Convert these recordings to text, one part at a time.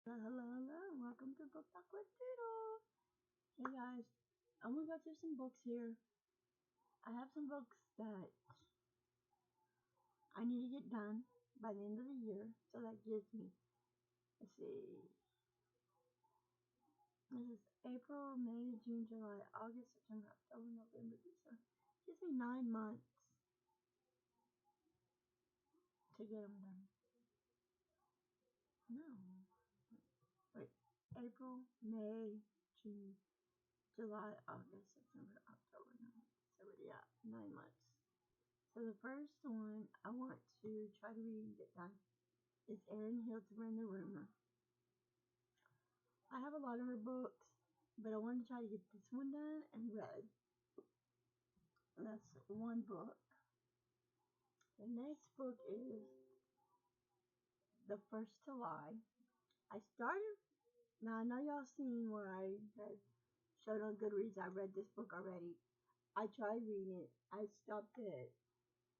Hello, and welcome to Book Talk with Doodle. Hey guys, I'm gonna go through some books here. I have some books that I need to get done by the end of the year, so that gives me, let's see, this is April, May, June, July, August, September, October, November, December. Gives me 9 months to get them done. No, wait, April, May, June, July, August, September, October, November, December. Yeah, 9 months. So the first one I want to try to read and get done is Erin Hildebrand, The Rumor. I have a lot of her books, but I want to try to get this one done and read. And that's one book. The next book is The First to Lie. I started, now I know y'all seen where I had showed on Goodreads I read this book already. I tried reading it. I stopped at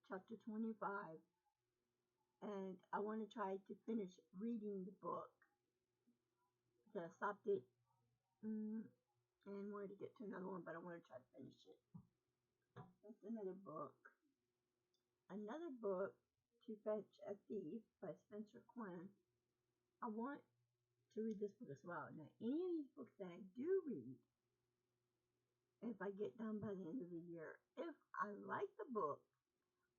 chapter 25 and I want to try to finish reading the book. So I stopped it and wanted to get to another one, but I want to try to finish it. That's another book. Another book, To Fetch a Thief by Spencer Quinn. I want to read this book as well. Now, any of these books that I do read, if I get done by the end of the year, if I like the book,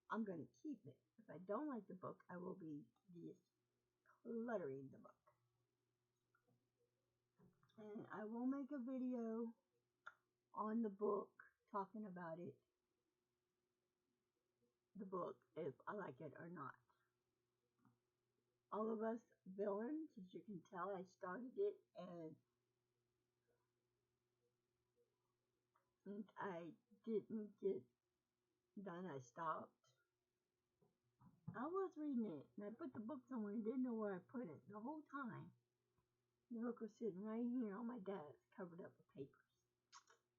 I'm going to keep it. If I don't like the book, I will be decluttering the book. And I will make a video on the book talking about it, the book, if I like it or not. All of Us Villains, as you can tell, I started it and I didn't get done. I stopped. I was reading it and I put the book somewhere and didn't know where I put it the whole time. The book was sitting right here on my desk, covered up with papers.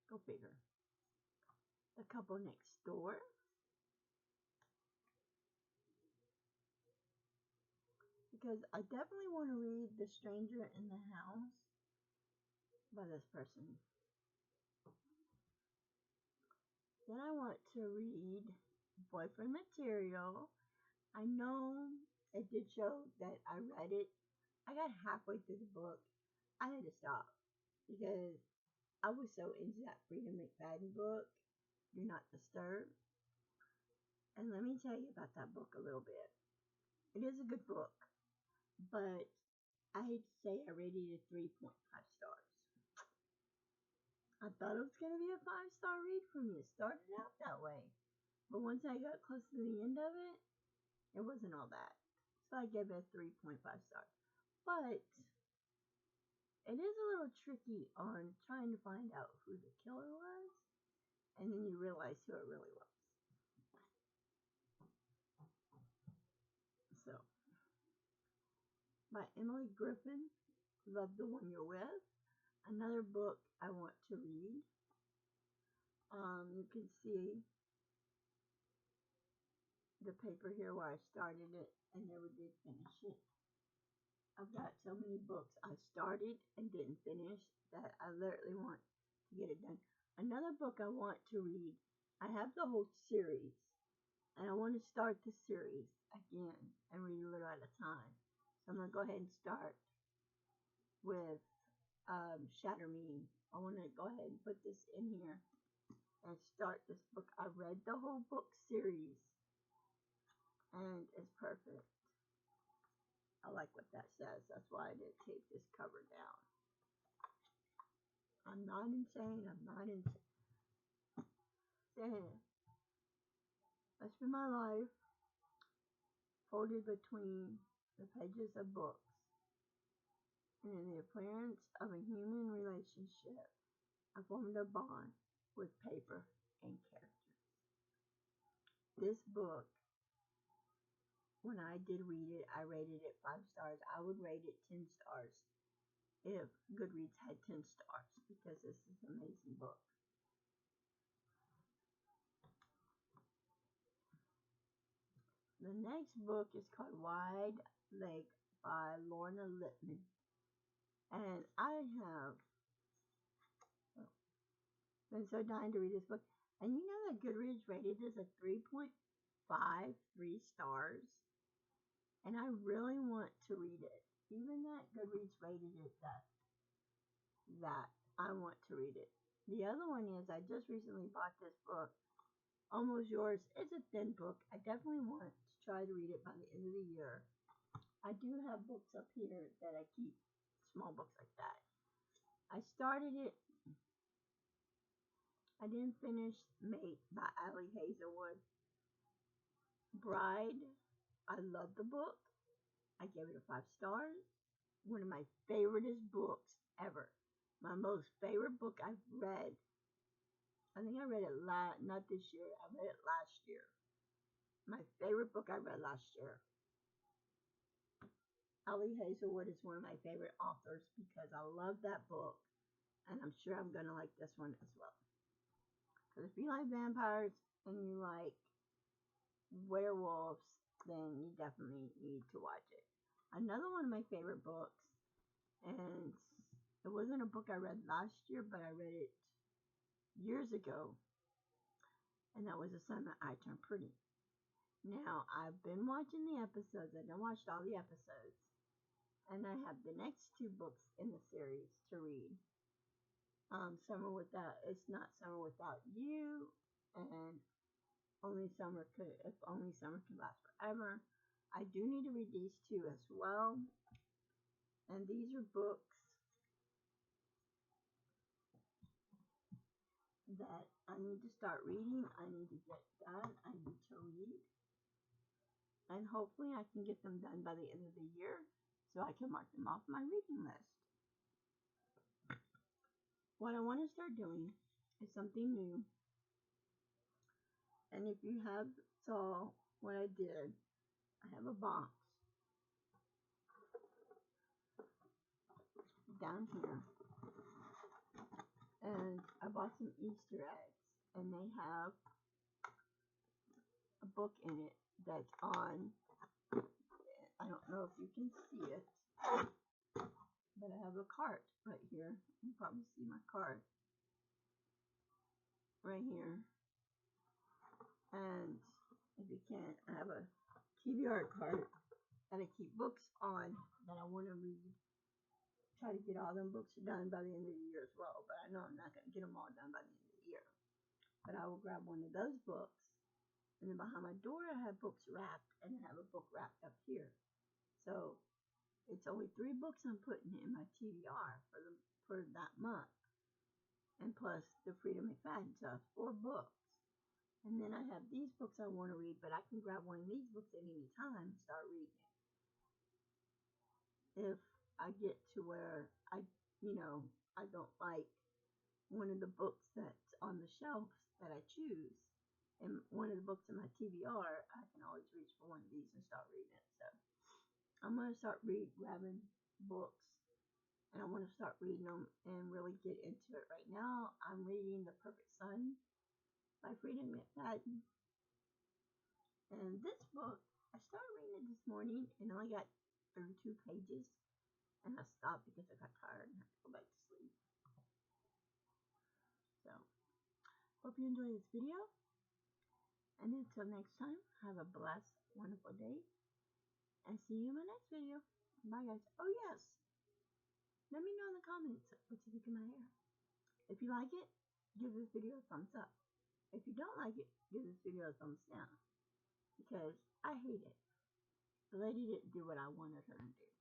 Go figure. The Couple Next Door. Because I definitely want to read The Stranger in the House by this person. Then I want to read Boyfriend Material. I know it did show that I read it. I got halfway through the book. I had to stop because I was so into that Freida McFadden book, Do Not Disturb. And let me tell you about that book a little bit. It is a good book, but I hate to say I rated it 3.5 stars. I thought it was going to be a 5-star read for me. It started out that way. But once I got close to the end of it, it wasn't all that. So I gave it 3.5 stars. But it is a little tricky on trying to find out who the killer was, and then you realize who it really was. So, by Emily Griffin, Love the One You're With. Another book I want to read. You can see the paper here where I started it and never did finish it. I've got so many books I started and didn't finish that I literally want to get it done. Another book I want to read, I have the whole series, and I want to start the series again and read a little at a time. So I'm going to go ahead and start with Shatter Me. I want to go ahead and put this in here and start this book. I read the whole book series, and it's perfect. I like what that says. That's why I did tape this cover down. I'm not insane. I'm not insane. I spend my life folded between the pages of books, and in the appearance of a human relationship, I formed a bond with paper and characters. This book, when I did read it, I rated it 5 stars. I would rate it 10 stars if Goodreads had 10 stars, because this is an amazing book. The next book is called Wide Lake by Lorna Lippman. And I have been so dying to read this book. And you know that Goodreads rated this a 3.53 stars? And I really want to read it. Even that Goodreads rated it that I want to read it. The other one is I just recently bought this book, Almost Yours. It's a thin book. I definitely want to try to read it by the end of the year. I do have books up here that I keep, small books like that. I started it. I didn't finish Mate by Ali Hazelwood. Bride, I love the book. I gave it a 5 stars. One of my favoriteest books ever. My most favorite book I've read. I think I read it not this year. I read it last year. My favorite book I read last year. Ali Hazelwood is one of my favorite authors because I love that book. And I'm sure I'm going to like this one as well. Because if you like vampires and you like werewolves, then you definitely need to watch it. Another one of my favorite books, and it wasn't a book I read last year, but I read it years ago, and that was The Summer I Turned Pretty. Now, I've been watching the episodes, and I watched all the episodes, and I have the next 2 books in the series to read. It's Not Summer Without You, and If Only Summer Could Last Forever. I do need to read these 2 as well. And these are books that I need to start reading. I need to get done. I need to read. And hopefully I can get them done by the end of the year so I can mark them off my reading list. What I want to start doing is something new. And if you have saw what I did, I have a box down here. And I bought some Easter eggs. And they have a book in it that's on, I don't know if you can see it, but I have a cart right here. You can probably see my cart right here. And if you can't, I have a TBR cart that I keep books on that I want to read. Try to get all them books done by the end of the year as well, but I know I'm not going to get them all done by the end of the year. But I will grab one of those books, and then behind my door I have books wrapped, and I have a book wrapped up here. So it's only 3 books I'm putting in my TBR for that month, and plus the Freida McFadden, so it's 4 books. And then I have these books I want to read, but I can grab one of these books at any time and start reading it. If I get to where I don't like one of the books that's on the shelf that I choose, and one of the books in my TBR, I can always reach for one of these and start reading it. So I'm going to start grabbing books, and I want to start reading them and really get into it. Right now, I'm reading The Perfect Son by Freida McFadden. And this book, I started reading it this morning and only got 32 pages. And I stopped because I got tired and had to go back to sleep. So, hope you enjoyed this video. And until next time, have a blessed, wonderful day. And see you in my next video. Bye, guys. Oh, yes. Let me know in the comments what you think of my hair. If you like it, give this video a thumbs up. If you don't like it, give this video a thumbs down. Because I hate it. The lady didn't do what I wanted her to do.